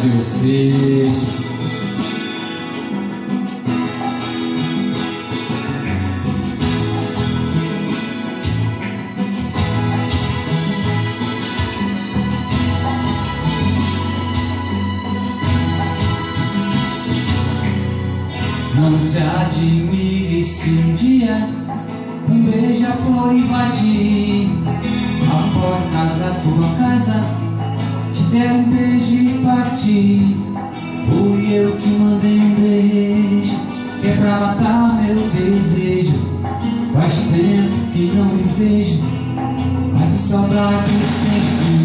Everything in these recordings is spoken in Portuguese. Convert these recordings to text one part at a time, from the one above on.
saudade eu sei. Não se admire se um dia um beija-flor invadir a porta da tua casa, te der um beijo e partir. Fui eu que mandei um beijo, que é pra matar meu desejo. Faz tempo que não me vejo, ai que saudade sem fim.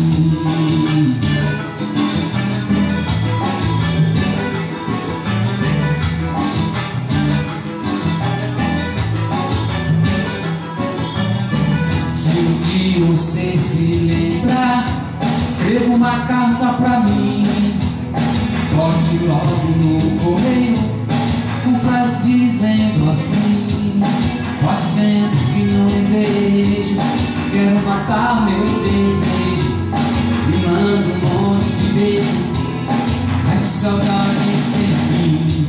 Você se lembrar, escreva uma carta pra mim, bote logo no correio com frase dizendo assim: faz tempo que não me vejo, quero matar meu desejo, me manda um monte de beijo, ai que saudade sem fim.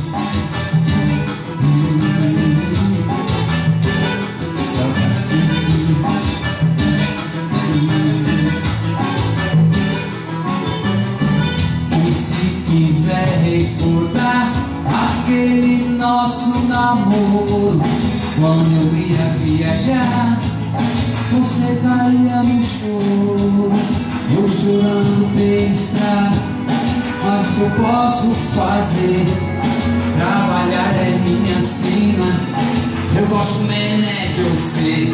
Saudade sem fim. Quiser recordar aquele nosso namoro, quando eu ia viajar, você caía no choro, eu chorando pela estrada. Mas o que eu posso fazer? Trabalhar é minha sina, eu gosto mesmo é de você.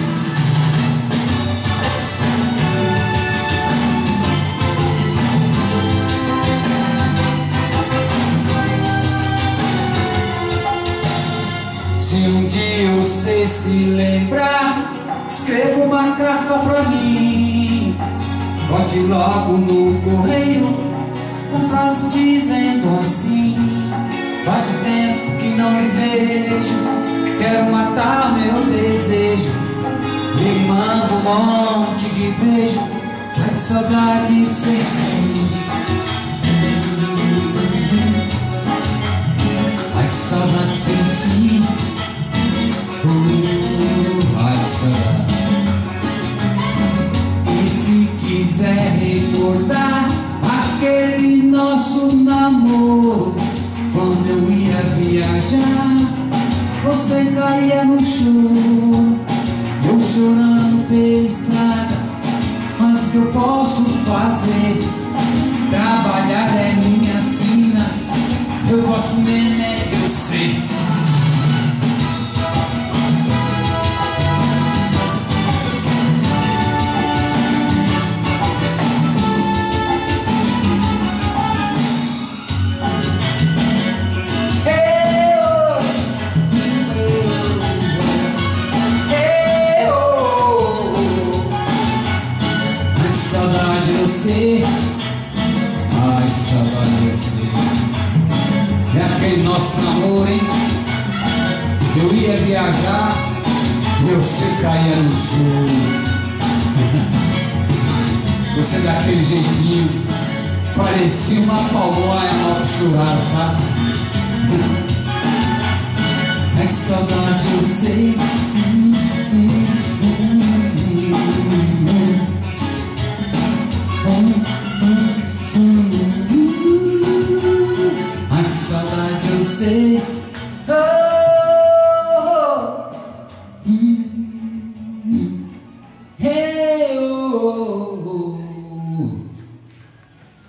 Se um dia você se lembrar, escreva uma carta pra mim, bote logo no correio com frase dizendo assim: faz tempo que não me vejo, quero matar meu desejo, me manda um monte de beijo, ai que saudade sem fim. Ai que saudade sem fim. Ai que saudade. E se quiser recordar aquele nosso namoro, quando eu ia viajar, você caía no choro, eu chorando pela estrada. Mas o que eu posso fazer? Trabalhar é minha sina, eu gosto mesmo é de você. Ai que saudade de você. É aquele nosso namoro, hein? Eu ia viajar e você caía no choro. Você daquele jeitinho, parecia uma palmaia mal costurada, sabe? Ai que saudade de você.